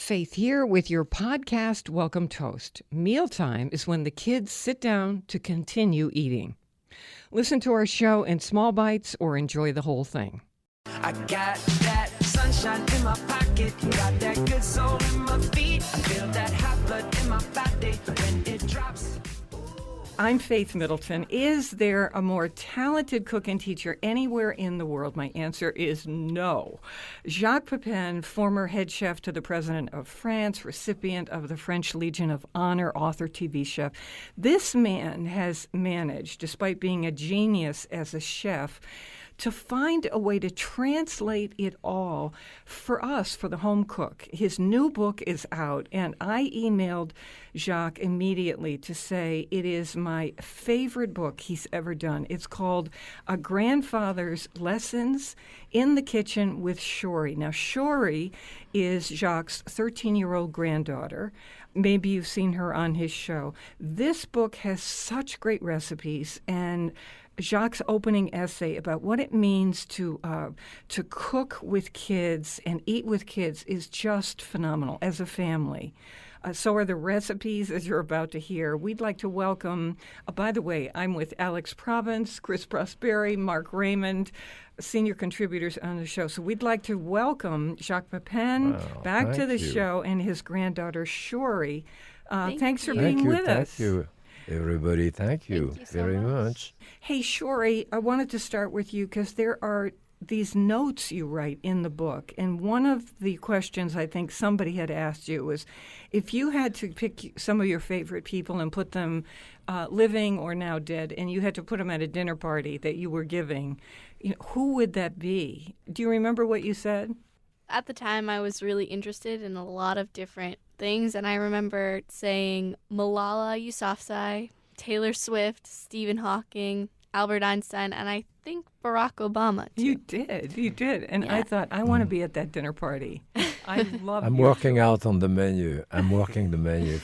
Faith here with your podcast Welcome Toast. Mealtime is when the kids sit down to continue eating. Listen to our show in small bites or enjoy the whole thing. I got that sunshine in my pocket, got that good soul in my feet. I feel that hot blood in my body when it drops. I'm Faith Middleton. Is there a more talented cook and teacher anywhere in the world? My answer is no. Jacques Pépin, former head chef to the President of France, recipient of the French Legion of Honor, author, TV chef. This man has managed, despite being a genius as a chef, to find a way to translate it all for us, for the home cook. His new book is out, and I emailed Jacques immediately to say it is my favorite book he's ever done. It's called A Grandfather's Lessons in the Kitchen with Shorey. Now, Shorey is Jacques' 13-year-old granddaughter. Maybe you've seen her on his show. This book has such great recipes, and Jacques' opening essay about what it means to cook with kids and eat with kids is just phenomenal as a family. So are the recipes, as you're about to hear. We'd like to welcome, by the way, I'm with Alex Province, Chris Prosperi, Mark Raymond, senior contributors on the show. So we'd like to welcome Jacques Pépin back to the show and his granddaughter, Shorey. Thanks for being with us. Thank you. Everybody, thank you so very much. Hey, Shorey, I wanted to start with you because there are these notes you write in the book. And one of the questions I think somebody had asked you was, if you had to pick some of your favorite people and put them living or now dead, and you had to put them at a dinner party that you were giving, who would that be? Do you remember what you said? At the time, I was really interested in a lot of different things, and I remember saying Malala Yousafzai, Taylor Swift, Stephen Hawking, Albert Einstein, and I think Barack Obama, too. You did. And yeah. I thought, I want to be at that dinner party. I love I'm working out on the menu. I'm working the menu.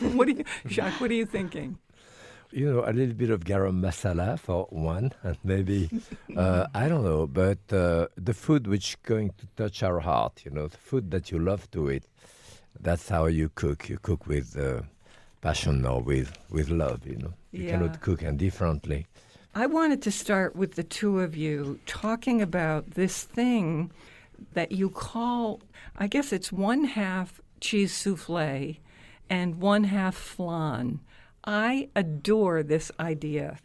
Jacques, what are you thinking? A little bit of garam masala for one, and maybe, I don't know, but the food which is going to touch our heart, the food that you love to eat, that's how you cook. You cook with passion or with love, You cannot cook indifferently. I wanted to start with the two of you talking about this thing that you call, I guess it's 1/2 cheese souffle and 1/2 flan. I adore this idea.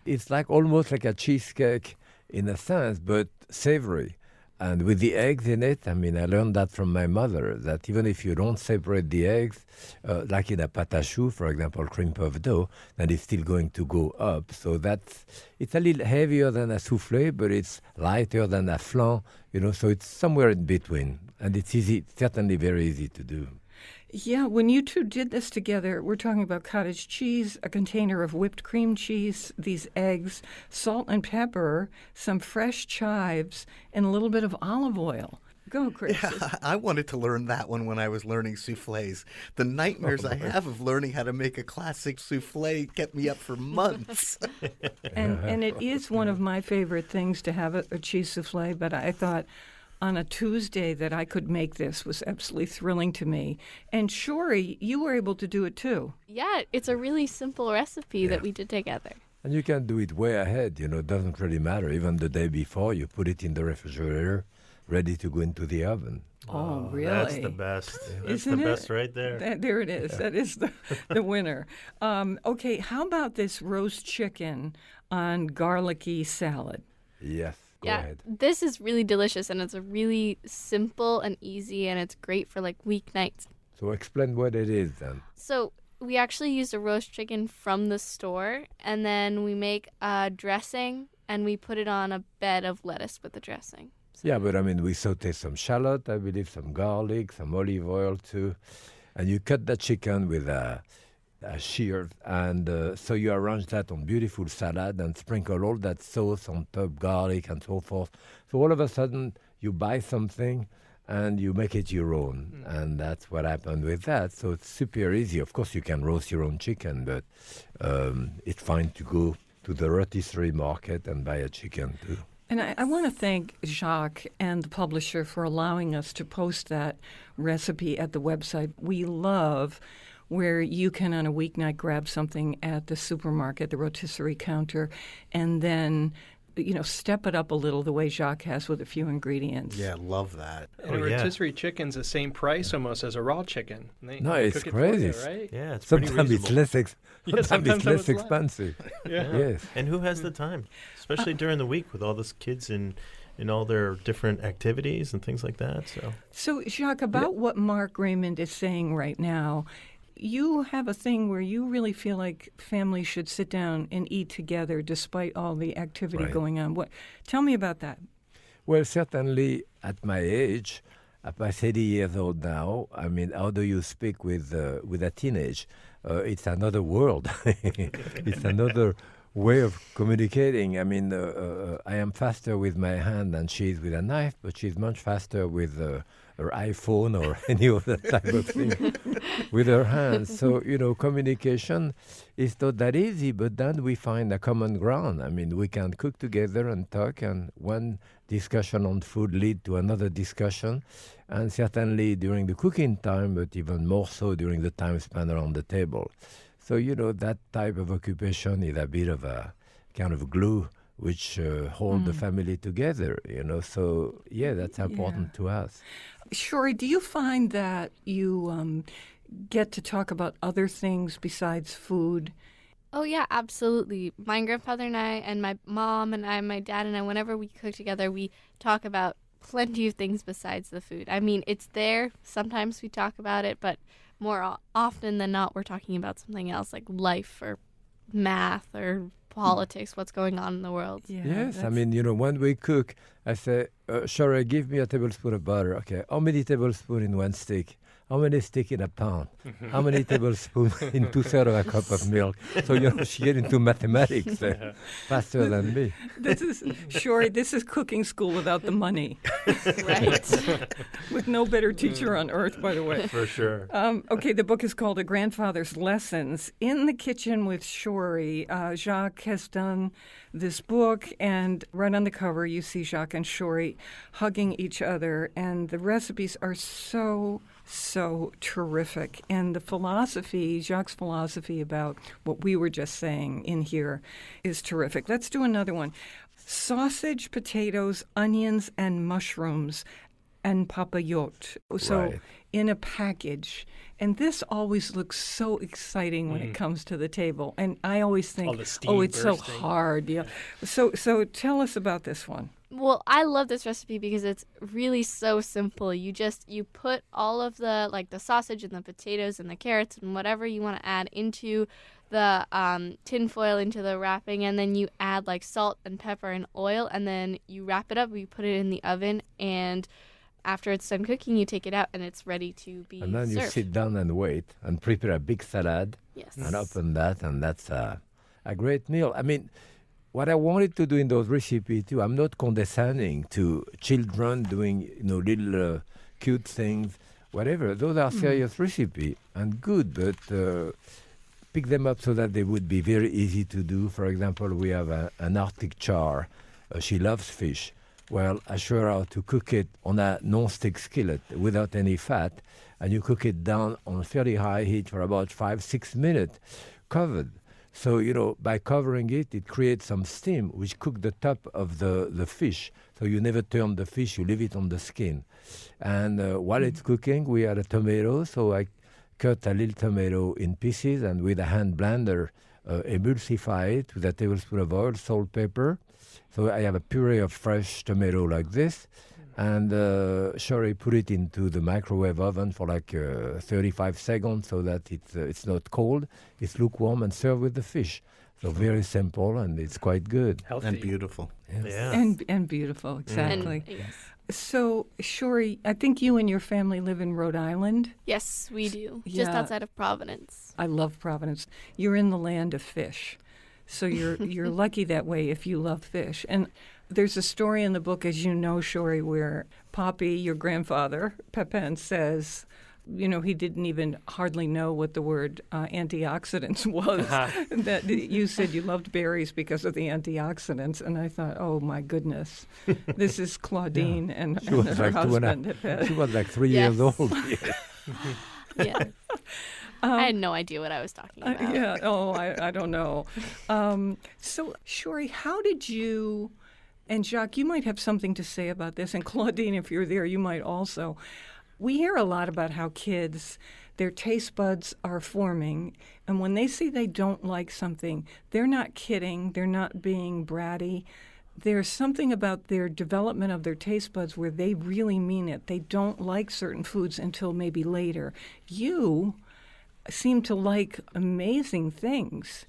It's almost like a cheesecake in a sense, but savory. And with the eggs in it, I learned that from my mother, that even if you don't separate the eggs, like in a pâte à choux, for example, cream puff dough, then it's still going to go up. So it's a little heavier than a souffle, but it's lighter than a flan, so it's somewhere in between. And it's easy, certainly very easy to do. Yeah, when you two did this together, we're talking about cottage cheese, a container of whipped cream cheese, these eggs, salt and pepper, some fresh chives, and a little bit of olive oil. Go, Chris. Yeah, I wanted to learn that one when I was learning souffles. The nightmares I have of learning how to make a classic souffle kept me up for months. and it is one of my favorite things to have a cheese souffle, but I thought on a Tuesday that I could make this was absolutely thrilling to me. And Shorey, you were able to do it too. Yeah, it's a really simple recipe that we did together. And you can do it way ahead, it doesn't really matter. Even the day before, you put it in the refrigerator, ready to go into the oven. Oh, really? That's the best. That's Isn't the it? best right there. There it is. That is the winner. Okay, how about this roast chicken on garlicky salad? Yes. Go yeah, ahead. This is really delicious, and it's a really simple and easy, and it's great for weeknights. So explain what it is then. So we actually used a roast chicken from the store, and then we make a dressing, and we put it on a bed of lettuce with the dressing. So yeah, but we saute some shallot, I believe, some garlic, some olive oil too. And you cut the chicken with a shears, and so you arrange that on beautiful salad and sprinkle all that sauce on top, garlic and so forth. So all of a sudden you buy something and you make it your own, and that's what happened with that. So it's super easy. Of course you can roast your own chicken, but it's fine to go to the rotisserie market and buy a chicken too. And I want to thank Jacques and the publisher for allowing us to post that recipe at the website. We love where you can on a weeknight grab something at the supermarket, the rotisserie counter, and then step it up a little the way Jacques has with a few ingredients. Yeah, love that. And a rotisserie chicken's the same price almost as a raw chicken. No, it's cook it crazy. For you, right? Yeah, it's pretty Sometimes it's reasonable. sometimes it's less expensive. Yeah. Yes. And who has the time, especially during the week with all those kids and all their different activities and things like that. So Jacques, about what Mark Raymond is saying right now, you have a thing where you really feel like families should sit down and eat together despite all the activity going on. Tell me about that. Well, certainly at my age, I'm 80 years old now. I mean, how do you speak with a teenage? It's another world. It's another way of communicating. I mean, I am faster with my hand than she is with a knife, but she's much faster with her iPhone or any other type of thing with her hands. So, communication is not that easy, but then we find a common ground. I mean, we can cook together and talk, and one discussion on food lead to another discussion, and certainly during the cooking time, but even more so during the time spent around the table. So, that type of occupation is a bit of a kind of glue which hold the family together, So, yeah, that's important to us. Shorey, do you find that you get to talk about other things besides food? Oh, yeah, absolutely. My grandfather and I, and my mom and I, my dad and I, whenever we cook together, we talk about plenty of things besides the food. I mean, it's there. Sometimes we talk about it, but more often than not, we're talking about something else like life or math or politics, what's going on in the world. Yeah, yes, I mean, when we cook, I say, Shorey, give me a tablespoon of butter. Okay, how many tablespoons in one stick? How many stick in a pound? How many tablespoons in 2/3 of a cup of milk? So, she get into mathematics faster than me. Shorey, this is cooking school without the money. Right. With no better teacher on earth, by the way. For sure. Okay, the book is called A Grandfather's Lessons. In the Kitchen with Shorey, Jacques has done this book, and right on the cover you see Jacques and Shorey hugging each other, and the recipes are so terrific. And the philosophy, Jacques' philosophy about what we were just saying in here is terrific. Let's do another one. Sausage, potatoes, onions, and mushrooms, and papillote. So in a package. And this always looks so exciting when it comes to the table. And I always think, it's so bursting. Hard. Yeah. So tell us about this one. Well, I love this recipe because it's really so simple. You put all of the sausage and the potatoes and the carrots and whatever you want to add into the tin foil, into the wrapping, and then you add salt and pepper and oil, and then you wrap it up. You put it in the oven, and after it's done cooking, you take it out, and it's ready to be served. And then you sit down and wait and prepare a big salad. Yes. And open that, and that's a great meal. I mean, what I wanted to do in those recipes too, I'm not condescending to children doing little cute things, whatever. Those are serious recipes and good, but pick them up so that they would be very easy to do. For example, we have an Arctic char. She loves fish. Well, I show her how to cook it on a non-stick skillet without any fat, and you cook it down on fairly high heat for about 5-6 minutes, covered. So, by covering it, it creates some steam, which cooks the top of the fish. So you never turn the fish, you leave it on the skin. And while it's cooking, we add a tomato. So I cut a little tomato in pieces and with a hand blender, emulsify it with a tablespoon of oil, salt, pepper. So I have a puree of fresh tomato like this. And Shorey put it into the microwave oven for 35 seconds so that it's not cold. It's lukewarm and served with the fish. So very simple, and it's quite good. Healthy. And beautiful. Yes. Yeah. And beautiful, exactly. And, yes. So, Shorey, I think you and your family live in Rhode Island. Yes, we do. Just Yeah. outside of Providence. I love Providence. You're in the land of fish. So you're lucky that way if you love fish. And there's a story in the book, as you know, Shorey, where Poppy, your grandfather, Pépin, says, he didn't even hardly know what the word antioxidants was. That you said you loved berries because of the antioxidants, and I thought, oh my goodness, this is Claudine and She was her like husband. She was like 3 Yes. years old. Yeah. I had no idea what I was talking about. Yeah. Oh, I don't know. So, Shorey, how did you? And Jacques, you might have something to say about this, and Claudine, if you're there, you might also. We hear a lot about how kids, their taste buds are forming, and when they say they don't like something, they're not kidding, they're not being bratty. There's something about their development of their taste buds where they really mean it. They don't like certain foods until maybe later. You seem to like amazing things.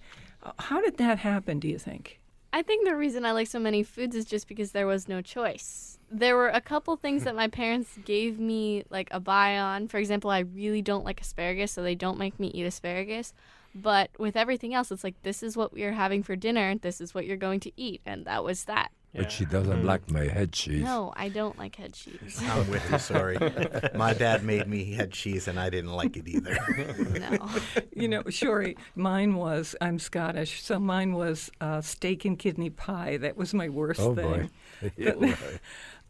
How did that happen, do you think? I think the reason I like so many foods is just because there was no choice. There were a couple things that my parents gave me like a buy on. For example, I really don't like asparagus, so they don't make me eat asparagus. But with everything else, it's like, this is what we are having for dinner. This is what you're going to eat. And that was that. But she doesn't like my head cheese. No, I don't like head cheese. I'm with you, sorry. My dad made me head cheese, and I didn't like it either. No. Shorey, I'm Scottish, so mine was steak and kidney pie. That was my worst Oh, thing. boy. Yeah, right.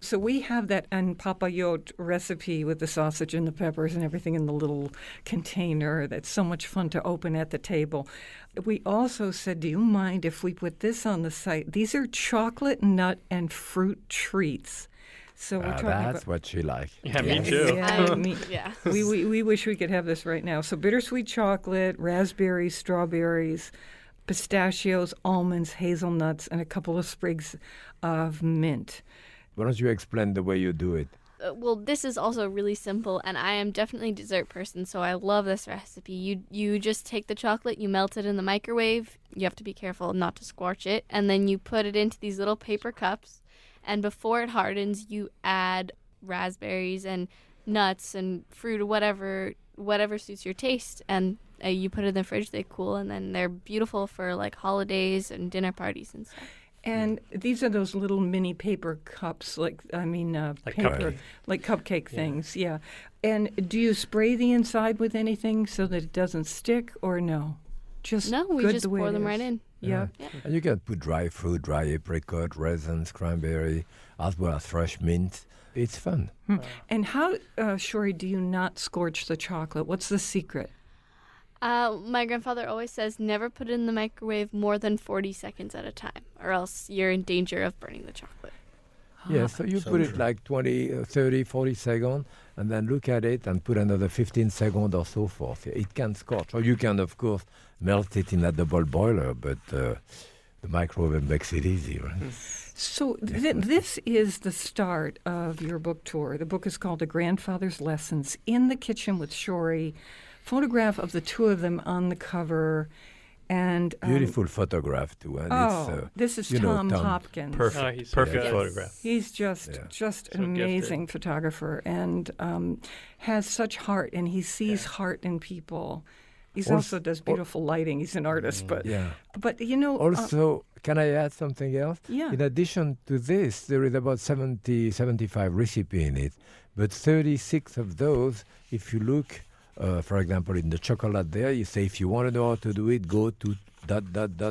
So we have that papillote recipe with the sausage and the peppers and everything in the little container. That's so much fun to open at the table. We also said, do you mind if we put this on the site? These are chocolate, nut, and fruit treats. So we're talking That's about. what she likes. Yeah, me too. Yeah. We wish we could have this right now. So bittersweet chocolate, raspberries, strawberries, pistachios, almonds, hazelnuts, and a couple of sprigs of mint. Why don't you explain the way you do it? Well, this is also really simple, and I am definitely a dessert person, so I love this recipe. You just take the chocolate, you melt it in the microwave. You have to be careful not to scorch it, and then you put it into these little paper cups, and before it hardens, you add raspberries and nuts and fruit or whatever suits your taste, and you put it in the fridge. They cool, and then they're beautiful for like holidays and dinner parties and stuff. And these are those little mini paper cups, paper, cupcake. like cupcake things, yeah. And do you spray the inside with anything so that it doesn't stick, or no? No, we good just the way pour it them is? right in. Yeah. And you can put dry fruit, dry apricot, raisins, cranberry, as well as fresh mint. It's fun. And how, Shorey, do you not scorch the chocolate? What's the secret? My grandfather always says never put it in the microwave more than 40 seconds at a time, or else you're in danger of burning the chocolate. Yeah, so you So put it true. like 20, 30, 40 seconds, and then look at it and put another 15 seconds or so forth. It can scorch. Or you can, of course, melt it in a double boiler, but the microwave makes it easy, right? So this is the start of your book tour. The book is called A Grandfather's Lessons, In the Kitchen with Shorey. Photograph of the two of them on the cover. And Beautiful photograph, too. And this is you know, Tom Tom. Hopkins. Perfect. he's so Perfect good. photograph. He's just Yeah. just So an amazing gifted. photographer and has such heart, and he sees heart in people. He Also- also does beautiful lighting. He's an artist, but yeah. also Can I add something else? Yeah. In addition to this, there is about 70, 75 recipes in it, but 36 of those, if you look, for example, in the chocolate there, you say, if you want to know how to do it, go to ...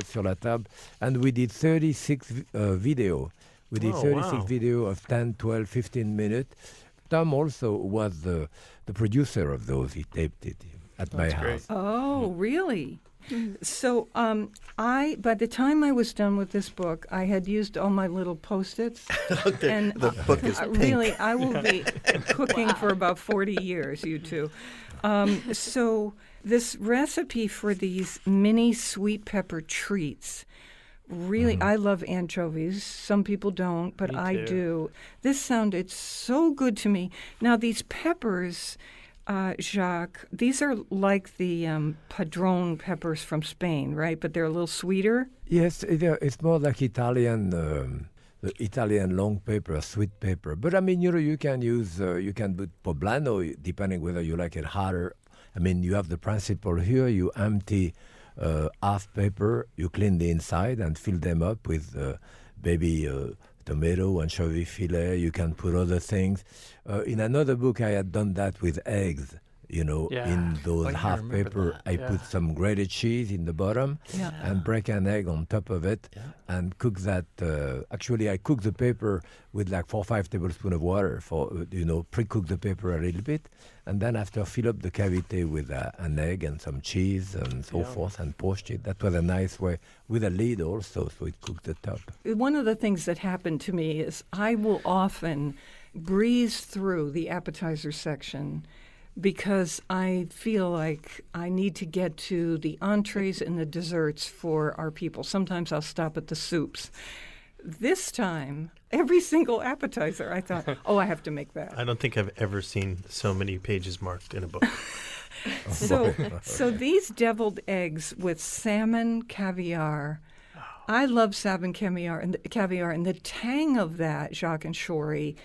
sur la table. And we did 36 video. We did Oh, 36 wow. video of 10, 12, 15 minutes. Tom also was the producer of those. He taped it at my That's great. house. Oh, really? So by the time I was done with this book, I had used all my little Post-its. And The book is pink. really, I will be cooking for about 40 years, you two. So this recipe for these mini sweet pepper treats, really, I love anchovies. Some people don't, but Me I too. do. This sounded so good to me. Now, these peppers... Jacques, these are like the padron peppers from Spain, right? But they're a little sweeter. Yes, it's more like Italian, the Italian long pepper, sweet pepper. But I mean, you can use, you can put poblano, depending whether you like it hotter. I mean, you have the principle here. You empty half pepper, you clean the inside and fill them up with baby tomato, anchovy fillet. You can put other things. In another book, I had done that with eggs. Yeah. in those Oh, yeah, I half remember paper. that. I put some grated cheese in the bottom Yeah. and break an egg on top of it and cook that. Actually, I cook the paper with like 4 or 5 tablespoons of water pre-cook the paper a little bit. And then after, fill up the cavity with an egg and some cheese and so forth and poach it. That was a nice way, with a lid also, so it cooked the top. One of the things that happened to me is I will often breeze through the appetizer section because I feel like I need to get to the entrees and the desserts for our people. Sometimes I'll stop at the soups. This time, every single appetizer, I thought, I have to make that. I don't think I've ever seen so many pages marked in a book. So these deviled eggs with salmon caviar. I love salmon caviar and the tang of that, Jacques and Shorey,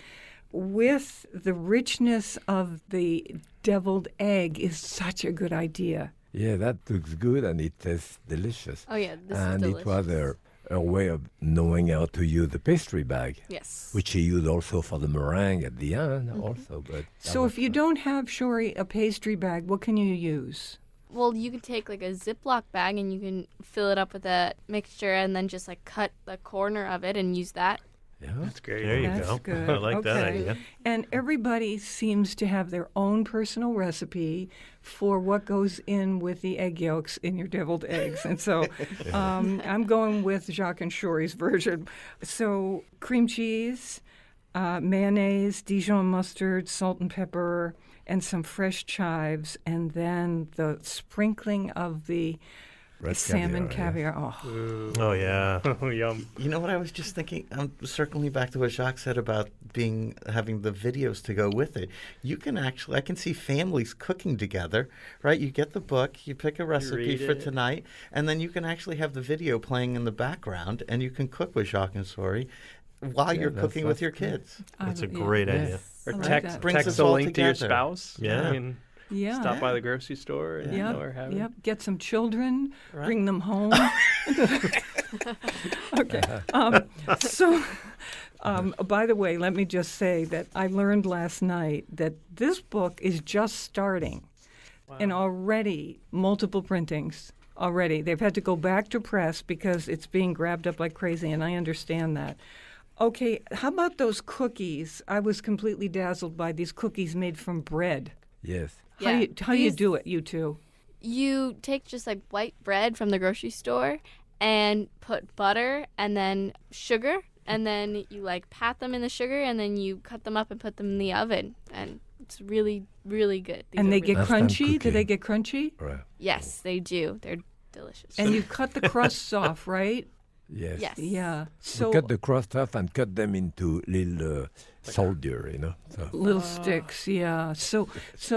with the richness of the deviled egg is such a good idea. Yeah, that looks good and it tastes delicious. Oh yeah, this And is it delicious. was a way of knowing how to use the pastry bag, Yes. which he used also for the meringue at the end also. But So if you don't have, Shorey, a pastry bag, what can you use? Well, you can take like a Ziploc bag and you can fill it up with that mixture and then just like cut the corner of it and use that. Yeah. That's great. There you That's go. good. I like that Okay. idea. And everybody seems to have their own personal recipe for what goes in with the egg yolks in your deviled eggs. And so I'm going with Jacques and Shorey's version. So cream cheese, mayonnaise, Dijon mustard, salt and pepper, and some fresh chives, and then the sprinkling of the Red salmon caviar, caviar. Oh, Oh, yeah. Oh, yum. You know what I was just thinking? I'm circling back to what Jacques said about having the videos to go with it. You can actually, I can see families cooking together, right? You get the book, you pick a recipe read for it. tonight, and then you can actually have the video playing in the background, and you can cook with Jacques and Shorey while Yeah, you're that's- cooking with that's your great. kids. That's a yeah. great idea. Yes. Or I like text, that. Brings text us a all link to your together. spouse. Yeah. I mean, Yeah. stop by the grocery store and Yep, or have yep. Get some children, Right. bring them home. Okay. By the way, let me just say that I learned last night that this book is just starting, and already multiple printings. Already, they've had to go back to press because it's being grabbed up like crazy, and I understand that. Okay, how about those cookies? I was completely dazzled by these cookies made from bread. Yes. How do you These- do it, you two? You take just like white bread from the grocery store and put butter and then sugar and then you like pat them in the sugar and then you cut them up and put them in the oven and it's really, really good. These And are they really get Last time crunchy? Do they cooking. get crunchy? Right. Yes, they do. They're delicious. And you cut the crusts off, right? Yes. Yes. Yeah. We So cut the crust off and cut them into little soldier, So little sticks, yeah. So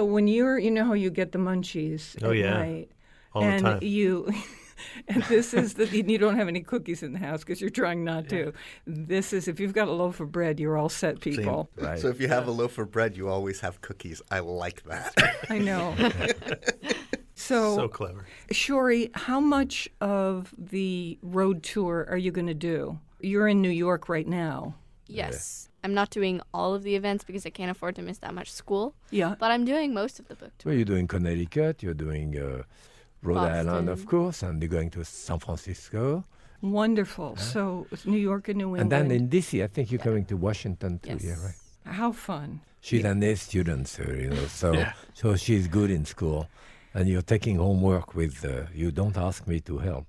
when you're, you know how you get the munchies Oh, at yeah. night, All the and time. and this is you don't have any cookies in the house because you're trying not to. This is if you've got a loaf of bread, you're all set, people. Right. So if you have a loaf of bread, you always have cookies. I like that. I know. So clever. Shorey, how much of the road tour are you going to do? You're in New York right now. Yes. I'm not doing all of the events because I can't afford to miss that much school, Yeah. but I'm doing most of the book tour. Well, you're doing Connecticut, you're doing Rhode Island, of Boston. course, and you're going to San Francisco. Wonderful. So it's New York and New And England. then in D.C., I think you're coming to Washington too. Yes. Yeah, right. How fun. She's an A student, so she's good in school. And you're taking homework with, you don't ask me to help.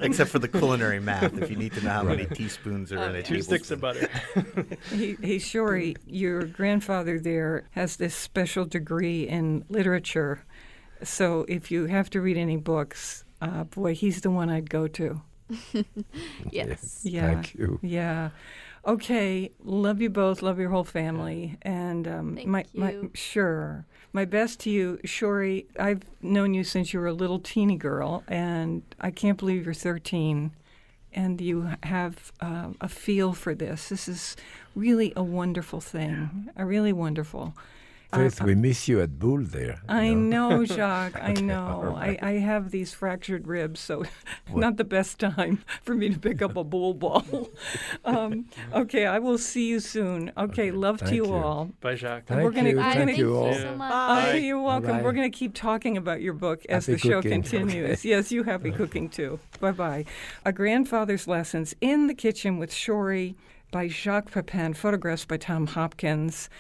Except for the culinary math, if you need to know how many teaspoons are in a 2 sticks of tablespoon. butter. Hey, Shorey, your grandfather there has this special degree in literature. So if you have to read any books, boy, he's the one I'd go to. Yes. Yeah. Thank you. Yeah. Okay. Love you both. Love your whole family. And Thank you. sure. My best to you, Shorey. I've known you since you were a little teeny girl, and I can't believe you're 13, and you have a feel for this. This is really a wonderful thing. Really wonderful. Faith, we miss you at Bull there. I know, Jacques. I Okay, know. all right. I have these fractured ribs, so not the best time for me to pick up a bull ball. Okay, I will see you soon. Okay, love to thank you you. all. Bye, Jacques. Thank We're gonna- you. Bye, Thank you all. so much. Bye. You're welcome. Bye-bye. We're going to keep talking about your book as Happy the show cooking. continues. Yes, you happy cooking too. Bye-bye. A Grandfather's Lessons in the Kitchen with Shorey by Jacques Pépin, photographs by Tom Hopkins.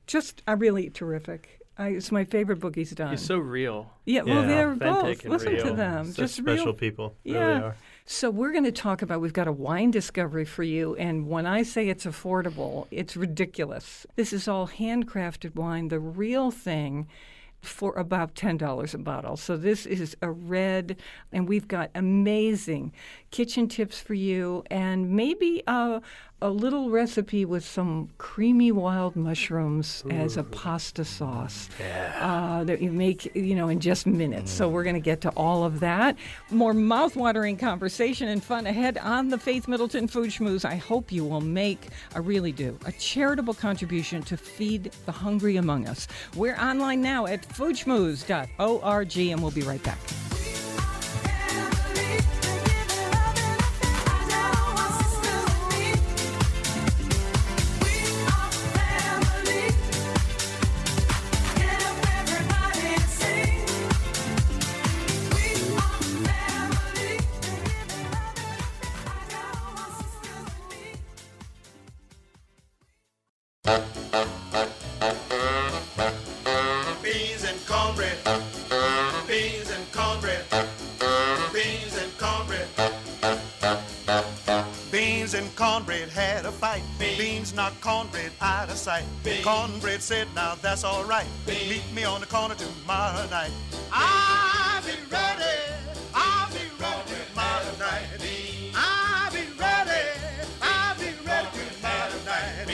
Just really terrific. It's my favorite book he's done. He's so real. Yeah, well, Yeah, they're authentic both. and Listen to real. them. Such Just special real. people. Yeah. Really are. So we're going to talk about, we've got a wine discovery for you, and when I say it's affordable, it's ridiculous. This is all handcrafted wine, the real thing, for about $10 a bottle. So this is a red, and we've got amazing kitchen tips for you, and maybe a little recipe with some creamy wild mushrooms as a pasta sauce that you make, in just minutes. So we're going to get to all of that. More mouth-watering conversation and fun ahead on the Faith Middleton Food Schmooze. I hope you will make, I really do, a charitable contribution to feed the hungry among us. We're online now at foodschmooze.org, and we'll be right back. Beans and cornbread. Beans and cornbread. Beans and cornbread. Beans and cornbread had a fight. Beans knocked cornbread out of sight. Cornbread said, now that's all right. Meet me on the corner tomorrow night. I'll be ready. I'll be ready tomorrow night. I'll be ready. I'll be ready tomorrow night.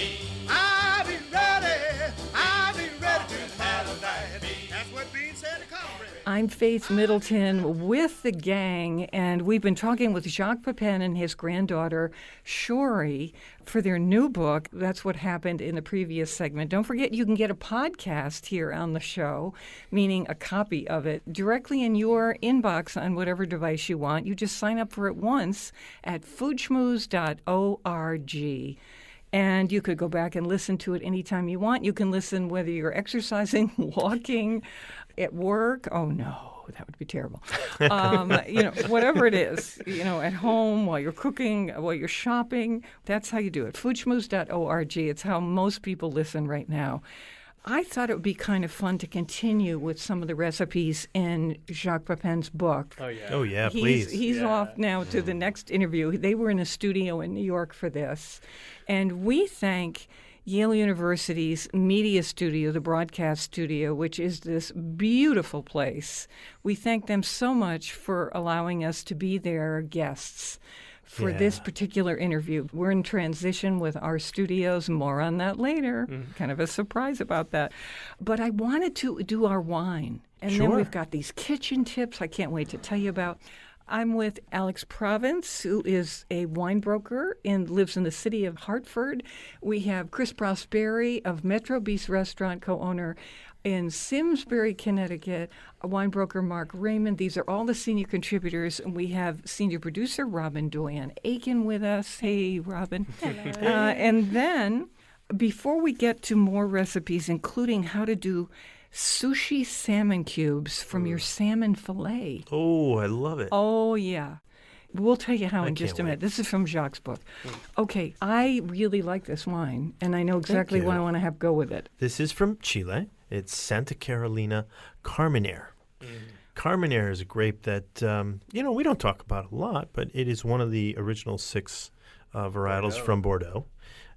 I'll be ready. I'll be ready tomorrow night. That's what Beans said to cornbread. I'm Faith Middleton with the gang, and we've been talking with Jacques Pépin and his granddaughter, Shorey, for their new book. That's what happened in the previous segment. Don't forget, you can get a podcast here on the show, meaning a copy of it, directly in your inbox on whatever device you want. You just sign up for it once at foodschmooze.org. And you could go back and listen to it anytime you want. You can listen whether you're exercising, walking, at work. Oh, no, that would be terrible. Whatever it is, at home, while you're cooking, while you're shopping, that's how you do it. Foodschmooze.org. It's how most people listen right now. I thought it would be kind of fun to continue with some of the recipes in Jacques Pépin's book. Oh, yeah. Oh, yeah, please. He's Yeah. off now to the next interview. They were in a studio in New York for this. And we thank Yale University's media studio, the broadcast studio, which is this beautiful place. We thank them so much for allowing us to be their guests for this particular interview. We're in transition with our studios. More on that later. Kind of a surprise about that. But I wanted to do our wine. And then Sure. we've got these kitchen tips I can't wait to tell you about. I'm with Alex Province, who is a wine broker and lives in the city of Hartford. We have Chris Prosperi of Metro Beast Restaurant, co-owner in Simsbury, Connecticut, a wine broker, Mark Raymond. These are all the senior contributors. And we have senior producer Robin Doyen Aiken with us. Hey, Robin. And then, before we get to more recipes, including how to do sushi salmon cubes from your salmon fillet. Oh, I love it. Oh, yeah. We'll tell you how in just can't a minute. wait. This is from Jacques' book. Okay, I really like this wine, and I know exactly what I you. want to have go with it. This is from Chile. It's Santa Carolina Carménère. Carménère is a grape that, we don't talk about a lot, but it is one of the original 6 varietals from Bordeaux,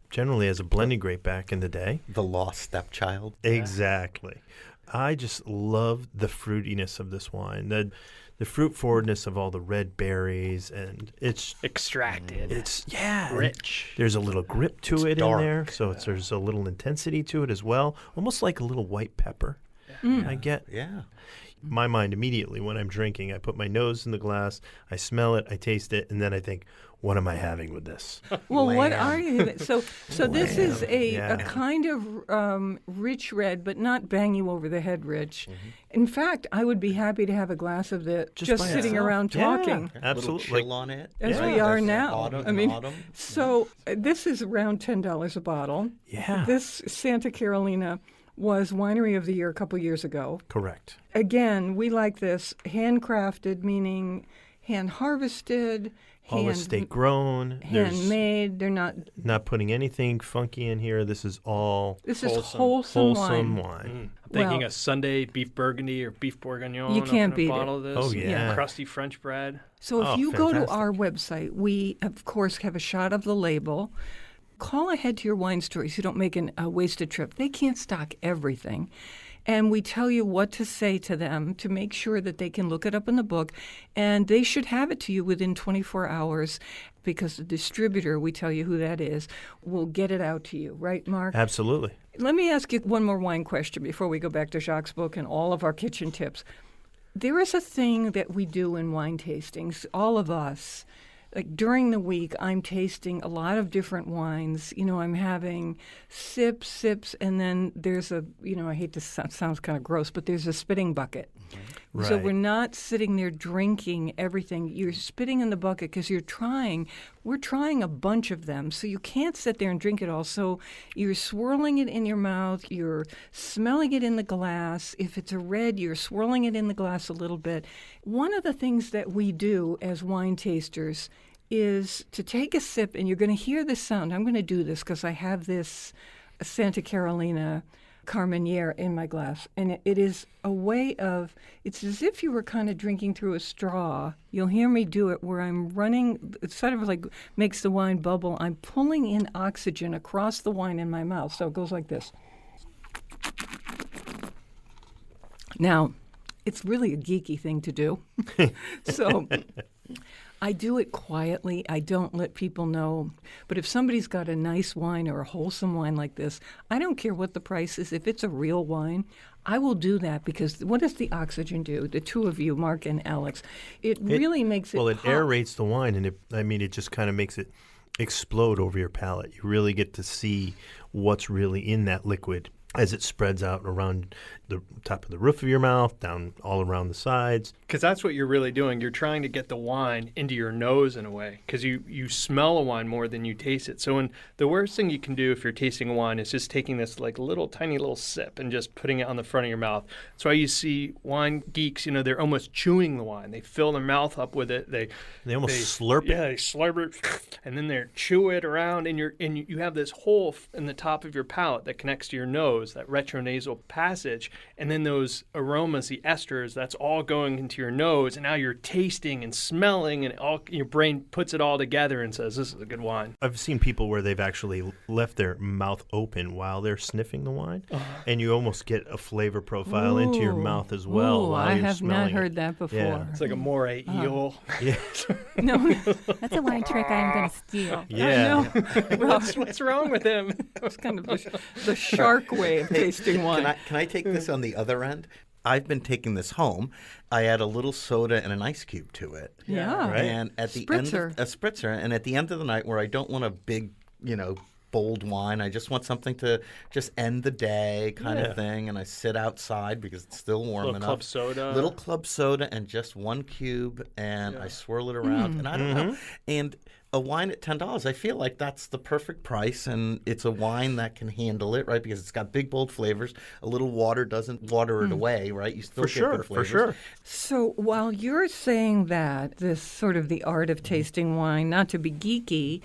generally as a blended grape back in the day. The lost stepchild. Exactly. I just love the fruitiness of this wine, the fruit forwardness of all the red berries, and it's Extracted. rich. There's a little grip to it dark. in there, so there's a little intensity to it as well, almost like a little white pepper. Yeah. I get Yeah. my mind immediately when I'm drinking. I put my nose in the glass, I smell it, I taste it, and then I think, what am I having with this? Well, what Lamb. are you? So this is a Yeah. kind of rich red, but not bang you over the head rich. In fact, I would be happy to have a glass of it just by sitting itself. around Yeah. talking. Absolutely. Little chill on it. As Yeah. we are That's now. Autumn, I mean, autumn. so this is around $10 a bottle. Yeah. This Santa Carolina was Winery of the Year a couple years ago. Correct. Again, we like this handcrafted, meaning hand harvested, All estate grown. There's handmade. They're not. not putting anything funky in here. This is all This is Wholesome. wholesome wine. wine. I'm thinking Well- a Sunday beef burgundy or beef bourguignon. You can't open beat a it. bottle of this. Oh, yeah. Crusty French bread. So if Oh, you go to fantastic. our website, we of course have a shot of the label. Call ahead to your wine store so you don't make a wasted trip. They can't stock everything. And we tell you what to say to them to make sure that they can look it up in the book. And they should have it to you within 24 hours because the distributor, we tell you who that is, will get it out to you. Right, Mark? Absolutely. Let me ask you one more wine question before we go back to Jacques' book and all of our kitchen tips. There is a thing that we do in wine tastings, all of us. Like during the week, I'm tasting a lot of different wines. You know, I'm having sips, and then there's a, I hate this, sounds kind of gross, but there's a spitting bucket. So Right. we're not sitting there drinking everything. You're spitting in the bucket because we're trying a bunch of them. So you can't sit there and drink it all. So you're swirling it in your mouth. You're smelling it in the glass. If it's a red, you're swirling it in the glass a little bit. One of the things that we do as wine tasters is to take a sip, and you're going to hear this sound. I'm going to do this because I have this Santa Carolina Carménère in my glass, and it is a way of, it's as if you were kind of drinking through a straw. You'll hear me do it where I'm running, it sort of like makes the wine bubble. I'm pulling in oxygen across the wine in my mouth, so it goes like this. Now, it's really a geeky thing to do. So I do it quietly. I don't let people know. But if somebody's got a nice wine or a wholesome wine like this, I don't care what the price is. If it's a real wine, I will do that because what does the oxygen do? The two of you, Mark and Alex, it really makes it Well, it pop. aerates the wine, and it just kind of makes it explode over your palate. You really get to see what's really in that liquid as it spreads out around the top of the roof of your mouth, down all around the sides. Because that's what you're really doing. You're trying to get the wine into your nose in a way because you smell a wine more than you taste it. So the worst thing you can do if you're tasting a wine is just taking this like tiny little sip and just putting it on the front of your mouth. That's why you see wine geeks, they're almost chewing the wine. They fill their mouth up with it. They almost slurp it. Yeah, they slurp it, and then they chew it around, and you have this hole in the top of your palate that connects to your nose, that retronasal passage, and then those aromas, the esters, that's all going into your nose, and now you're tasting and smelling, and your brain puts it all together and says, this is a good wine. I've seen people where they've actually left their mouth open while they're sniffing the wine, and you almost get a flavor profile into your mouth as well. Ooh, while I you're have not smelling heard it. that before. Yeah. It's like a moray eel. Yeah. No, That's a wine trick I'm going to steal. Yeah. What's wrong with him? it's kind of the shark way of tasting wine. Can I take this on the other end? I've been taking this home. I add a little soda and an ice cube to it. Yeah. Right. And at the Spritzer. end of, a spritzer, and at the end of the night where I don't want a big, bold wine, I just want something to just end the day kind of thing, and I sit outside because it's still warm Little enough. club soda. Little club soda and just one cube, and I swirl it around, and I don't know. And a wine at $10, I feel like that's the perfect price, and it's a wine that can handle it, right? Because it's got big, bold flavors. A little water doesn't water it away, right? You still For get sure, good for flavors. sure. So while you're saying that, this sort of the art of tasting wine, not to be geeky,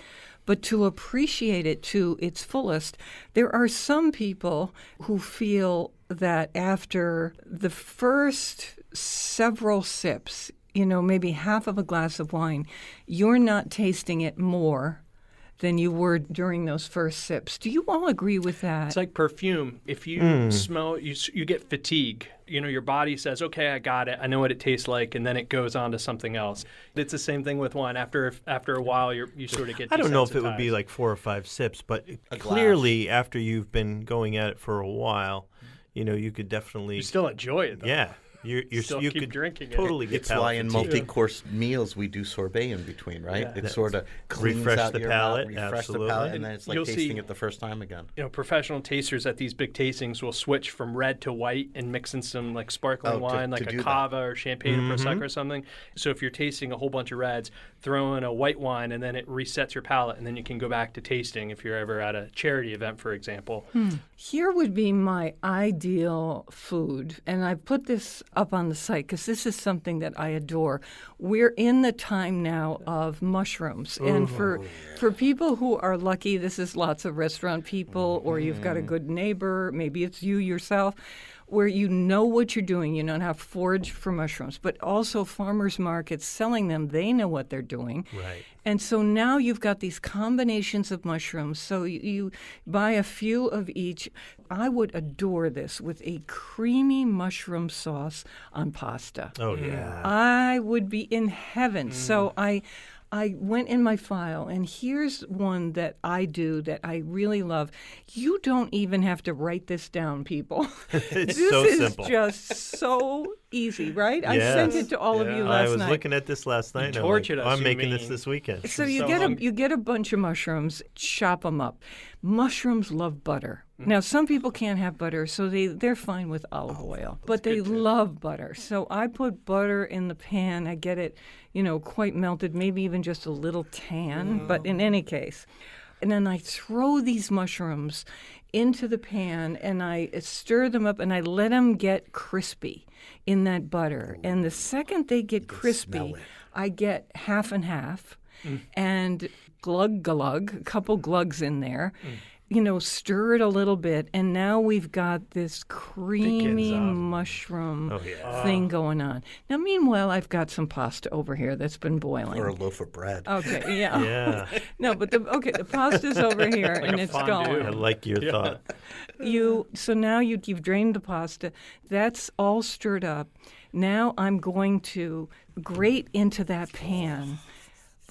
but to appreciate it to its fullest, there are some people who feel that after the first several sips, maybe half of a glass of wine, you're not tasting it more than you were during those first sips. Do you all agree with that? It's like perfume. If you smell, you get fatigue. Your body says, okay, I got it. I know what it tastes like. And then it goes on to something else. It's the same thing with wine. After a while, you sort of get I don't know if it would be desensitized. like 4 or 5 sips, but glass. clearly after you've been going at it for a while, you could definitely You still enjoy it, though. Yeah. You Still you keep could drinking it. totally get It's why in palate fatigue. multi-course meals we do sorbet in between, right? Yeah. It sort of cleans Refresh out the your palate, mouth, refresh absolutely. the palate, and then it's like You'll tasting see- it the first time again. Professional tasters at these big tastings will switch from red to white and mix in some like sparkling wine, like to a do that. cava or champagne or prosecco or something. So if you're tasting a whole bunch of reds, throw in a white wine, and then it resets your palate, and then you can go back to tasting if you're ever at a charity event, for example. Here would be my ideal food, and I've put this up on the site because this is something that I adore. We're in the time now of mushrooms, and for people who are lucky, this is lots of restaurant people, or you've got a good neighbor, maybe it's you yourself, where you know what you're doing. You know how to forage for mushrooms, but also farmers markets selling them. They know what they're doing. Right. And so now you've got these combinations of mushrooms. So you buy a few of each. I would adore this with a creamy mushroom sauce on pasta. Oh, yeah. I would be in heaven. So I went in my file, and here's one that I do that I really love. You don't even have to write this down, people. It's this so is simple. just so easy, right? I sent Yes. it to all of you I last was night. looking at this last night. and I'm tortured like, us, I'm you making mean. this weekend. So hungry. you get a bunch of mushrooms, chop them up. Mushrooms love butter. Now some people can't have butter, so they're fine with olive oil, but they love butter. So I put butter in the pan. I get it, quite melted, maybe even just a little tan. But in any case, and then I throw these mushrooms into the pan and I stir them up and I let them get crispy in that butter. And the second they get crispy, I get half and half and glug, a couple glugs in there. Stir it a little bit, and now we've got this creamy mushroom thing going on. Now, meanwhile, I've got some pasta over here that's been boiling. Or a loaf of bread. Okay, yeah. Yeah. No, but the pasta's over here, and a it's fondue. I going. like your thought. So now you've drained the pasta. That's all stirred up. Now I'm going to grate into that pan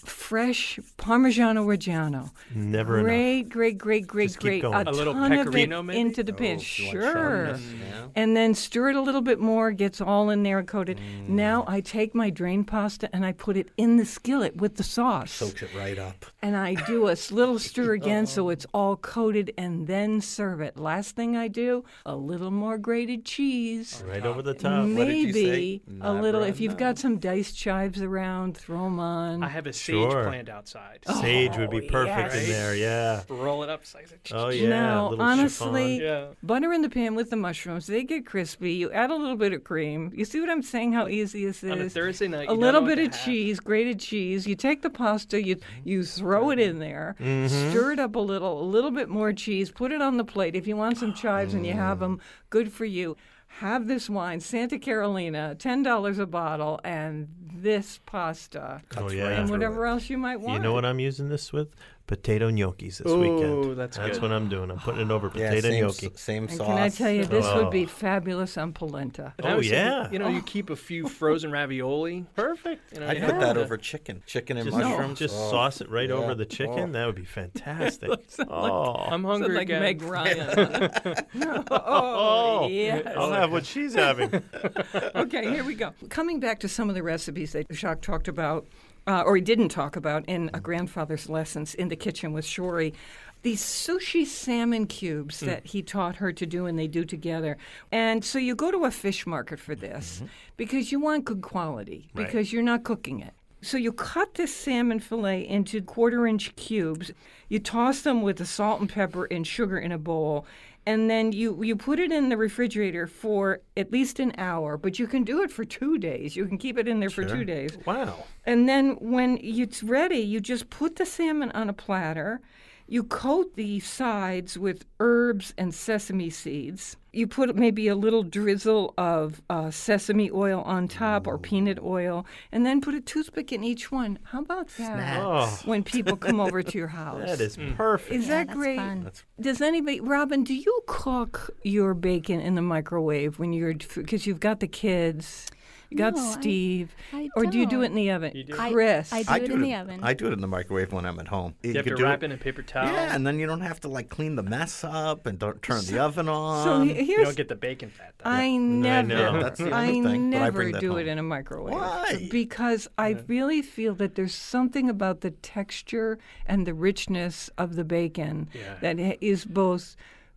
fresh Parmigiano Reggiano. Never enough. Great. Just keep going. A A little ton of it pecorino, maybe? into the pan. Oh, you want Sure. sharpness, yeah. And then stir it a little bit more, gets all in there coated. Now I take my drained pasta and I put it in the skillet with the sauce. Soaks it right up. And I do a little stir again so it's all coated and then serve it. Last thing I do, a little more grated cheese. Right over the top. What did you say? Maybe a little. Never If you've got some diced chives around, throw them on. I have a sage Sure. plant outside. Sage would be perfect in yes. there, yeah. Roll it up, slice it. Oh, yeah. Now, little honestly, Yeah. butter in the pan with the mushrooms. They get crispy. You add a little bit of cream. You see what I'm saying? How easy this is. On a Thursday night, A you don't little know what bit to of have. cheese, grated cheese. You take the pasta, you throw it in there, stir it up a little bit more cheese. Put it on the plate. If you want some chives and you have them, good for you. Have this wine, Santa Carolina, $10 a bottle, and this pasta, Oh, yeah. and whatever else you might want. You know what I'm using this with? Potato gnocchis this Ooh, weekend. that's That's good. what I'm doing. I'm putting it over Yeah, potato same, gnocchi. same And sauce. can I tell you, this would be Oh. fabulous on polenta. And I Oh, was thinking, yeah. you keep a few frozen ravioli. Perfect. I'd put that over chicken. Chicken and Just, mushrooms. just Oh. sauce it right Yeah. over the chicken. Oh. That would be fantastic. Oh, I'm Sounds hungry like again. Meg Ryan. oh, yes. I'll have what she's having. Okay, here we go. Coming back to some of the recipes that Jacques talked about, or he didn't talk about in A Grandfather's Lessons in the Kitchen with Shorey, these sushi salmon cubes that he taught her to do and they do together. And so you go to a fish market for this because you want good quality, Right. because you're not cooking it. So you cut this salmon fillet into 1/4-inch cubes. You toss them with the salt and pepper and sugar in a bowl. And then you put it in the refrigerator for at least an hour, but you can do it for 2 days. You can keep it in there for 2 days. Wow. And then when it's ready, you just put the salmon on a platter. You coat the sides with herbs and sesame seeds. You put maybe a little drizzle of sesame oil on top or peanut oil, and then put a toothpick in each one. How about that? Oh, When people come over to your house. that is perfect. Is Yeah, that that's great? fun. Does anybody, Robin, do you cook your bacon in the microwave when because you've got the kids? You got No, I- Steve. I or do you do don't. it in the oven? You do? Chris. I do it in the oven. I do it in the microwave when I'm at home. You have could to do wrap it in a paper towel. Yeah, and then you don't have to clean the mess up and don't turn the oven on. So You don't get the bacon fat, though. I know. never, That's the I only thing, but I never bring that do home. it in a microwave. Why? Because I really feel that there's something about the texture and the richness of the bacon that is both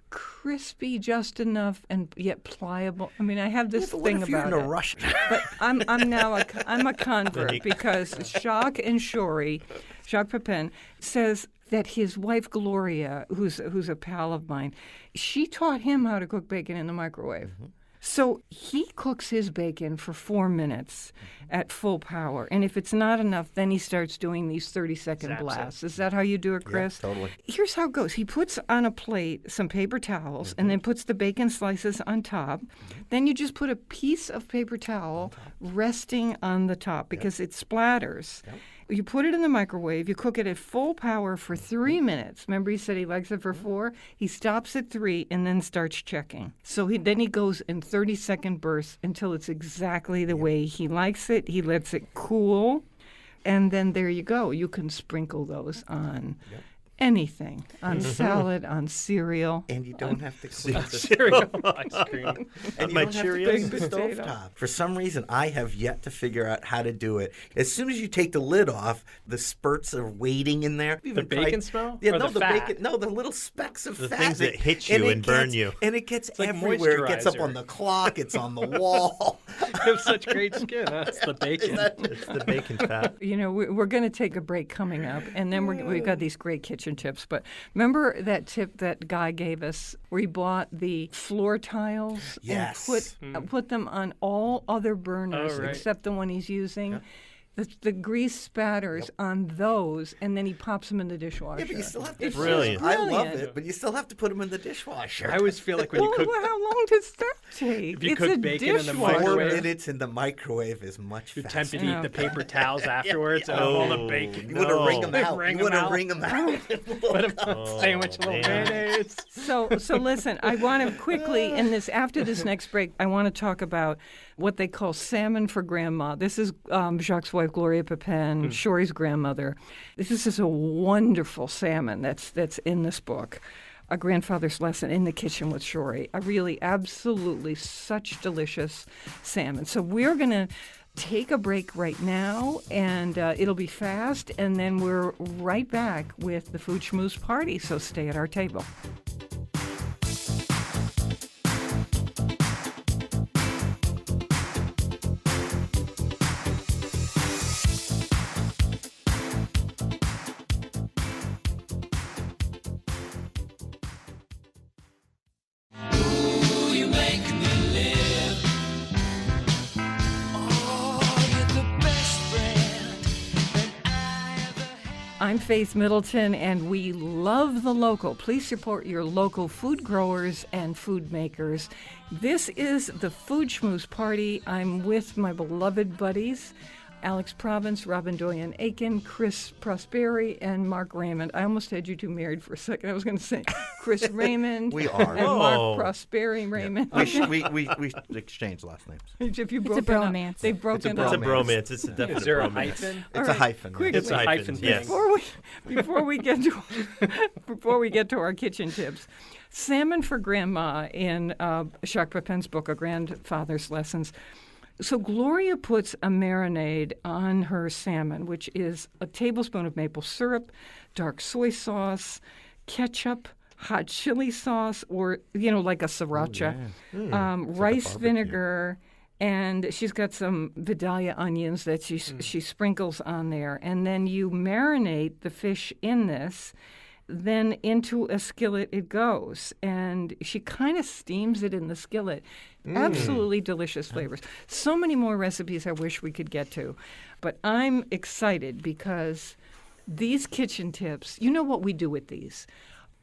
crispy just enough and yet pliable. I mean, I have this But what thing if you're about in a it. rush? But I'm a convert because Jacques and Shorey, Jacques Pépin, says that his wife Gloria, who's a pal of mine, she taught him how to cook bacon in the microwave. So he cooks his bacon for 4 minutes at full power. And if it's not enough, then he starts doing these 30-second Zaps it. blasts. Is that how you do it, Chris? totally. Here's how it goes. He puts on a plate some paper towels and then puts the bacon slices on top. Then you just put a piece of paper towel resting on the top because it splatters. You put it in the microwave. You cook it at full power for 3 minutes. Remember he said he likes it for 4? He stops at 3 and then starts checking. So then he goes in 30-second bursts until it's exactly the way he likes it. He lets it cool. And then there you go. You can sprinkle those on anything, on salad, on cereal. And you don't have to clean the Cereal ice cream. And you My don't have to Cheerios? clean the Baked potato. stovetop. For some reason, I have yet to figure out how to do it. As soon as you take the lid off, the spurts are waiting in there. The bacon smell? Yeah, Or no, the the fat? bacon. No, the little specks of The fat. things that hit you it and burn gets- you. And it gets like everywhere. It gets up moisturizer. on the clock. It's on the wall. You have such great skin. Huh? It's the bacon. It's the bacon fat. You know, we're going to take a break coming up, and then we've got these great kitchen tips. But remember that tip that guy gave us where he bought the floor tiles Yes. and put them on all other burners Oh, right. except the one he's using? The grease spatters on those, and then he pops them in the dishwasher. Yeah, but you still have to. It's Brilliant. I love brilliant. it, but you still have to put them in the dishwasher. I always feel like when you Well, cook how long does that take? If you it's cook a bacon in the dishwasher. 4 microwave. minutes in the microwave is much you're faster. tempted to eat the paper towels afterwards and all the Oh, bacon. You want to wring No. them out. Wring You want 'em to out. wring them out. Put a sandwich, a little man. mayonnaise. So listen, I want to quickly after this next break, I want to talk about what they call salmon for grandma. This is Jacques' wife, Gloria Pépin, Shorey's grandmother. This is a wonderful salmon that's in this book. A grandfather's lesson in the kitchen with Shorey. A really, absolutely such delicious salmon. So we're going to take a break right now, and it'll be fast, and then we're right back with the Food Schmooze party. So stay at our table. I'm Faith Middleton, and we love the local. Please support your local food growers and food makers. This is the Food Schmooze Party. I'm with my beloved buddies, Alex Province, Robin Doyen Aiken, Chris Prosperi, and Mark Raymond. I almost had you two married for a second. I was going to say Chris Raymond We are. and Oh. Mark Prosperi Raymond. We exchanged last names. If you It's a broken up, bromance. they've broken It's a up. bromance. It's a definite Is there a bromance. hyphen? It's right, a hyphen. quick- It's a It's a hyphen. hyphen Yes. thing. Before we get to our kitchen tips, salmon for grandma in Jacques Pépin's book, A Grandfather's Lessons. So Gloria puts a marinade on her salmon, which is a tablespoon of maple syrup, dark soy sauce, ketchup, hot chili sauce, or like a sriracha, rice vinegar. And she's got some Vidalia onions that she sprinkles on there. And then you marinate the fish in this. Then into a skillet it goes. And she kind of steams it in the skillet. Absolutely delicious flavors. So many more recipes I wish we could get to. But I'm excited because these kitchen tips, you know what we do with these.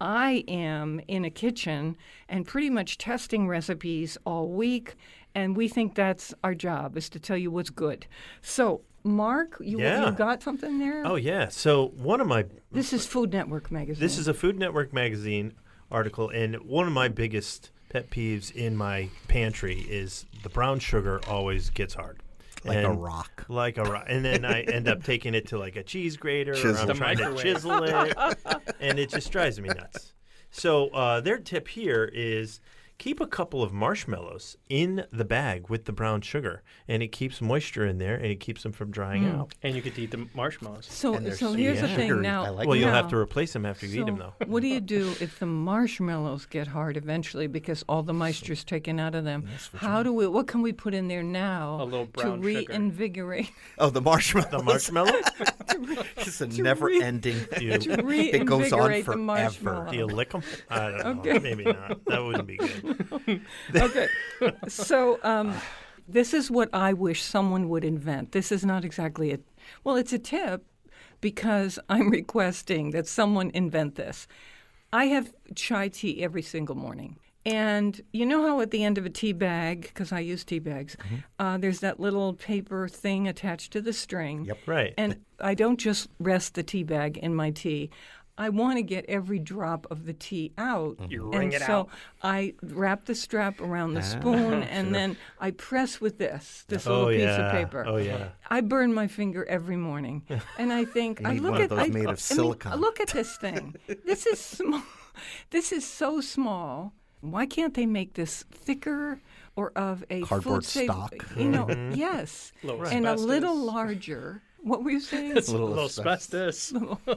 I am in a kitchen and pretty much testing recipes all week, and we think that's our job, is to tell you what's good. So, Mark, you got something there? Oh, yeah. So one of my This is Food Network magazine. This is a Food Network magazine article, and one of my biggest pet peeves in my pantry is the brown sugar always gets hard. Like a And- rock. Like a rock. And then I end up taking it to like a cheese grater, or Chisel. I'm The trying to microwave. chisel it, and it just drives me nuts. So their tip here is keep a couple of marshmallows in the bag with the brown sugar, and it keeps moisture in there, and it keeps them from drying out. And you get to eat the marshmallows. So, And they're so sweet. here's the Yeah. thing Sugary. now. I like Well, you'll have now- to replace them after you eat them, so though. what do you do if the marshmallows get hard eventually because all the moisture's taken out of them? What can we put in there now A little to brown sugar. reinvigorate? Oh, the marshmallow. The marshmallow? It's a never-ending. To It goes on reinvigorate the forever. marshmallow. Do you lick them? I don't know. Okay. Maybe not. That wouldn't be good. Okay. So this is what I wish someone would invent. This is not exactly it's a tip because I'm requesting that someone invent this. I have chai tea every single morning. And you know how at the end of a tea bag, because I use tea bags, there's that little paper thing attached to the string. Yep. Right. And I don't just rest the tea bag in my tea. I want to get every drop of the tea out. You wring and it so out. I wrap the strap around the spoon and then I press with this little piece of paper. Oh, yeah. I burn my finger every morning. And I think, You I need look one at of those made of silicone. look at this thing. This is small. This is so small. Why can't they make this thicker or of a Cardboard food safe- stock. You know, yes. Little And a little asbestos. larger. What were you saying? It's a little asbestos.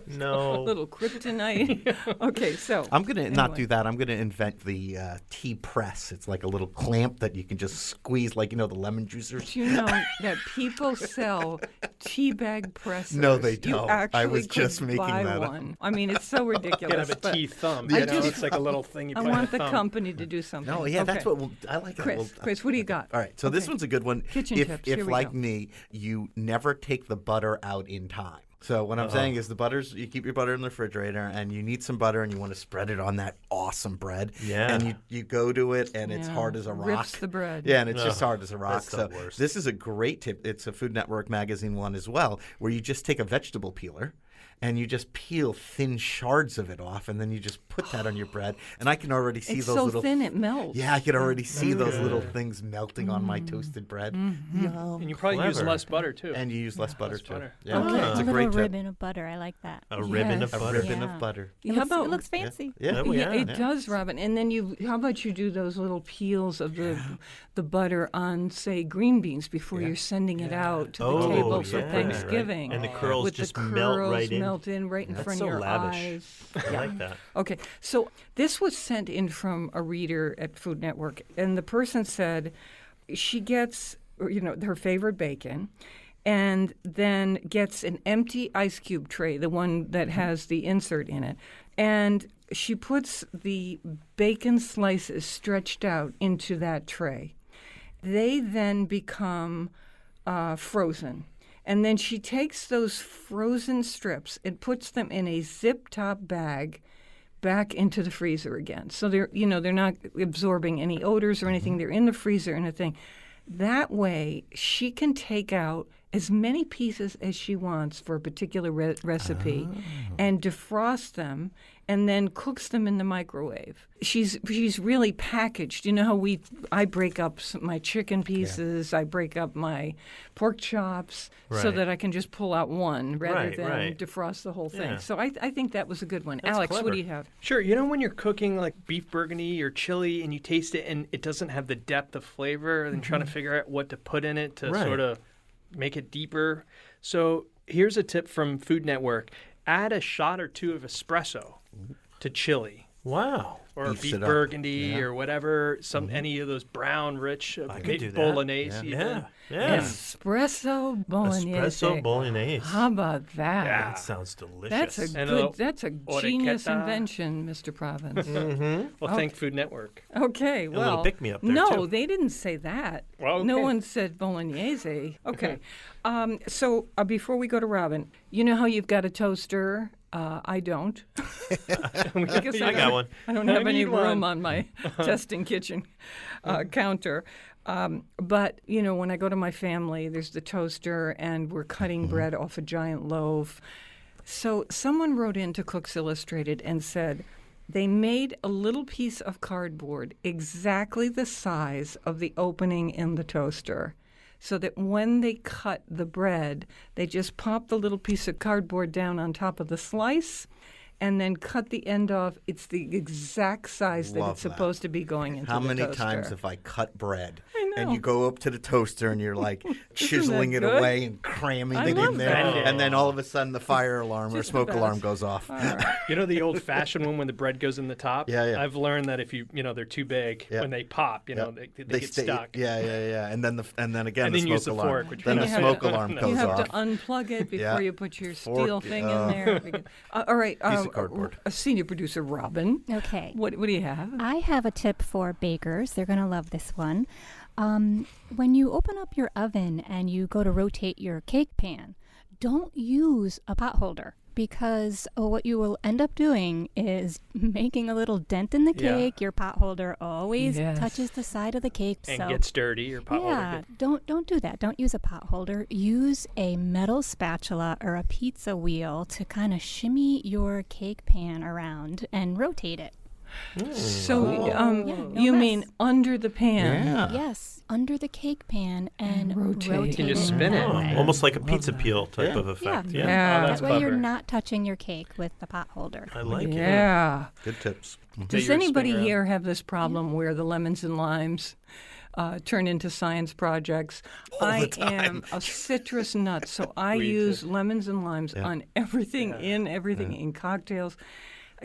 No. little kryptonite. Okay, so I'm going to not anyway. do that. I'm going to invent the tea press. It's like a little clamp that you can just squeeze, like, the lemon juicers. Do you know that people sell tea bag pressers? No, they You don't. I actually was just could making buy that up. one. I mean, it's so You ridiculous. can have a but tea thumb. I You know? just- It's like a little thing you I put want on the a thumb. company to do something. No, yeah, that's Okay. I like that. Chris, what do you got? All right, so this Okay. one's a good one. Kitchen if, tips, If here we like go. me, you never take the butter out in time. So what I'm saying is you keep your butter in the refrigerator, and you need some butter, and you want to spread it on that awesome bread. Yeah. And you go to it, and it's Yeah, hard as a rock. rips the bread. Yeah, and it's just Ugh, hard as a rock. that's the So worst. this is a great tip. It's a Food Network magazine one as well, where you just take a vegetable peeler, and you just peel thin shards of it off, and then you just put that on your bread. And I can already see It's those so little thin it melts. Yeah, I could already see those little things melting on my toasted bread. Yum. And you probably use Clever. less butter, too. And you use less butter less too. butter. Yeah, Okay. it's a a little great tip. ribbon of butter. I like that. A ribbon of Yes. A butter. ribbon Yeah. of butter. It, How looks, about- it looks fancy. Yeah. Oh, Yeah, yeah. it does, Robin. And then how about you do those little peels of the butter on, say, green beans before you're sending it out to the Oh, table for yeah, Thanksgiving. And the curls with just the curls melt right in. melt in right in That's front so of your lavish. eyes. I like that. Okay, so this was sent in from a reader at Food Network, and the person said she gets, her favorite bacon, and then gets an empty ice cube tray, the one that has the insert in it, and she puts the bacon slices stretched out into that tray. They then become frozen. And then she takes those frozen strips and puts them in a zip-top bag back into the freezer again. So they're not absorbing any odors or anything. They're in the freezer in a thing. That way, she can take out as many pieces as she wants for a particular recipe and defrost them and then cooks them in the microwave. She's really packaged. You know how I break up my chicken pieces, I break up my pork chops so Right. that I can just pull out one rather than right. defrost the whole thing. Yeah. So I think that was a good one. That's Alex, what clever. do you have? Sure. You know when you're cooking like beef burgundy or chili and you taste it and it doesn't have the depth of flavor and trying to figure out what to put in it to Right. sort of make it deeper. So here's a tip from Food Network. Add a shot or two of espresso to chili. Wow. Or Beefs beef it up. burgundy Yeah. or whatever, any of those brown, rich, I could maybe do that. bolognese. Yeah. even. Yeah. Espresso bolognese. Espresso bolognese. How about that? Yeah. That sounds delicious. That's a And a good. little That's a genius orecchietta. invention, Mr. Province. Well, thank Food Network. Okay, well, little pick-me-up there, no, too. they didn't say that. Well, No okay. one said bolognese. Okay, so before we go to Robin, you know how you've got a toaster. I don't. Because I got one. I don't have any need room one. on my testing kitchen counter. But, when I go to my family, there's the toaster, and we're cutting bread off a giant loaf. So someone wrote into Cooks Illustrated and said they made a little piece of cardboard exactly the size of the opening in the toaster, so that when they cut the bread, they just pop the little piece of cardboard down on top of the slice, and then cut the end off. It's the exact size that Love it's supposed to be going into How the many toaster. times have I cut bread? I know. And you go up to the toaster and you're like chiseling it good? away and cramming I it love in there. that. And then all of a sudden the fire alarm or Just the smoke best. alarm goes off. You know the old-fashioned one when the bread goes in the top? Yeah, yeah. I've learned that if they're too big, Yeah. when they pop, they get stay, stuck. Yeah. And then again And the then smoke use the alarm. fork, which then we the don't smoke do. alarm You goes You have off. to unplug it before Yeah. you put your Fork, steel thing in there. All right, Piece of cardboard. a senior producer, Robin. Okay. What do you have? I have a tip for bakers. They're going to love this one. When you open up your oven and you go to rotate your cake pan, don't use a pot holder, because what you will end up doing is making a little dent in the Yeah. cake. Your pot holder always Yes. touches the side of the cake. And so gets dirty or pot yeah, holder. don't do that. Don't use a pot holder. Use a metal spatula or a pizza wheel to kind of shimmy your cake pan around and rotate it. So, Yeah, no you mess. mean under the pan? Yeah. Yes, under the cake pan and rotate. rotate, You can just it spin it. that way. Almost like a pizza peel type Yeah. of effect. Yeah. Yeah. Oh, that's That way you're clever. not touching your cake with the pot holder. I like it. Yeah. Good tips. Does you're anybody spinning around. here have this problem where the lemons and limes turn into science projects? I am a citrus nut, so I Me use too. lemons and limes on everything, in cocktails.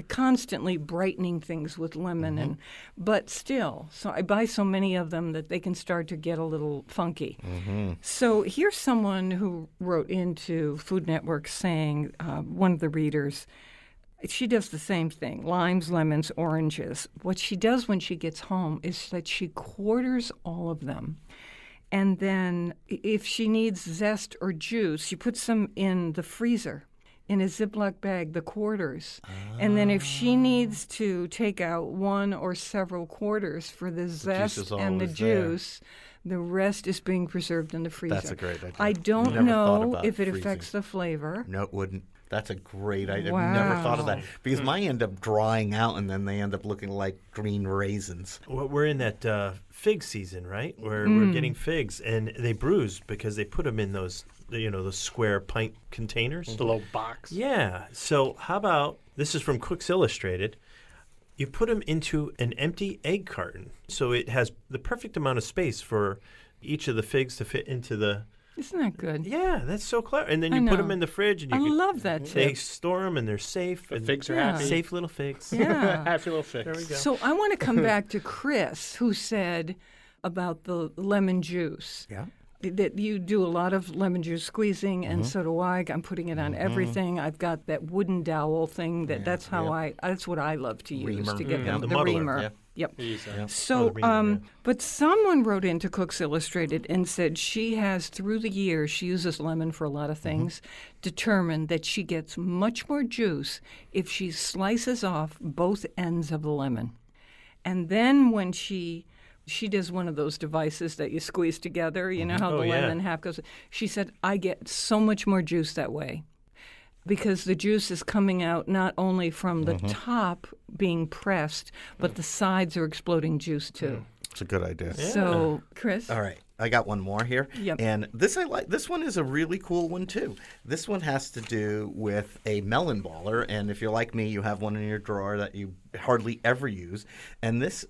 Constantly brightening things with lemon, but still, so I buy so many of them that they can start to get a little funky. So here's someone who wrote into Food Network saying, one of the readers, she does the same thing, limes, lemons, oranges. What she does when she gets home is that she quarters all of them. And then if she needs zest or juice, she puts them in the freezer in a Ziploc bag, the quarters. And then if she needs to take out one or several quarters for the zest is and the always there. juice, the rest is being preserved in the freezer. That's a great idea. I don't Never thought know about if it freezing. affects the flavor. No, it wouldn't. That's a great idea. I've never thought of that. Wow. Because mine end up drying out and then they end up looking like green raisins. Well, we're in that fig season, right? Where we're getting figs, and they bruise because they put them in those, those square pint containers. The little box. Yeah. So how about, this is from Cooks Illustrated, you put them into an empty egg carton. So it has the perfect amount of space for each of the figs to fit into the... Isn't that good? Yeah, that's so clever. And then I you put know. them in the fridge, and I you can, love that they tip. store them, and they're safe. The and figs are Yeah. happy. safe little figs. Yeah. Happy little fix. There we go. So I want to come back to Chris, who said about the lemon juice. Yeah. That you do a lot of lemon juice squeezing, and so do I. I'm putting it on everything. I've got that wooden dowel thing. That's what I love to use Reamer. to get The the muddler, reamer. yeah. Yep. Use that. So, the reamer, but someone wrote into Cooks Illustrated and said she has, through the years, she uses lemon for a lot of things, determined that she gets much more juice if she slices off both ends of the lemon. And then when she does one of those devices that you squeeze together, you know how Oh, the yeah. lemon half goes. She said, I get so much more juice that way because the juice is coming out not only from the top being pressed, but the sides are exploding juice too. It's a good idea. So, Chris? All right. I got one more here. Yep. And this I like. This one is a really cool one too. This one has to do with a melon baller, and if you're like me, you have one in your drawer that you hardly ever use. And this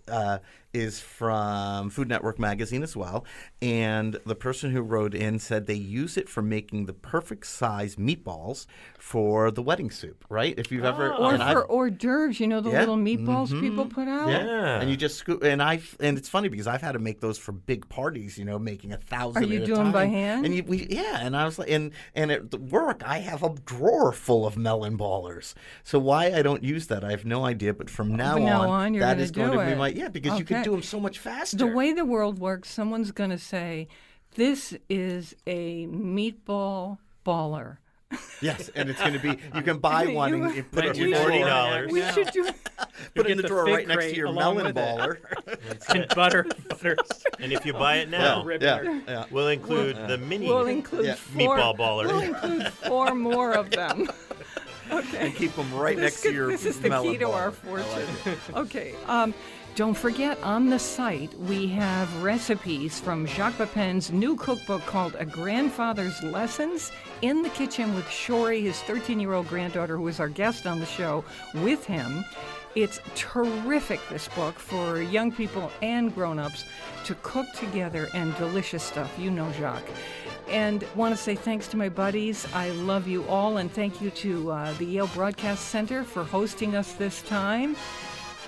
is from Food Network magazine as well. And the person who wrote in said they use it for making the perfect size meatballs for the wedding soup. Right? If you've ever Or and I've- for hors d'oeuvres, you know, the Yeah. little meatballs people put out? Yeah. And you just scoop, and it's funny because I've had to make those for big parties, making 1,000 Are you at a doing time. by hand? And and I was like, and at work I have a drawer full of melon ballers. So why I don't use that, I have no idea. But from now on, you're that gonna is going do to be it. because you can Okay. do them so much faster. The way the world works, someone's going to say, this is a meatball baller. Yes, and it's going to be, you can buy one and you put it in $40. We should do put it in get the the drawer fig right next to crate your along melon with it. baller. And butter. And if you buy it now, yeah. we'll include the mini We'll include Yeah. four, meatball baller. We'll include 4 more of them. And keep them right next to your This is the melon key to our baller. I like fortune. it. Okay. Don't forget, on the site, we have recipes from Jacques Pépin's new cookbook called A Grandfather's Lessons in the Kitchen with Shorey, his 13-year-old granddaughter, who is our guest on the show with him. It's terrific, this book, for young people and grown-ups to cook together, and delicious stuff. You know Jacques. And want to say thanks to my buddies. I love you all, and thank you to the Yale Broadcast Center for hosting us this time.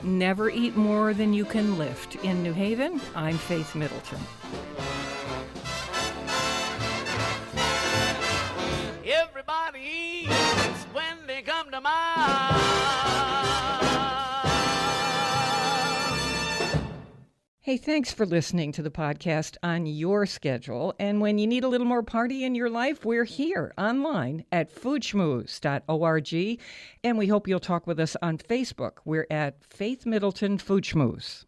Never eat more than you can lift. In New Haven, I'm Faith Middleton. Everybody eats when they come to mind. Hey, thanks for listening to the podcast on your schedule. And when you need a little more party in your life, we're here online at foodschmooze.org. And we hope you'll talk with us on Facebook. We're at Faith Middleton Food Schmooze.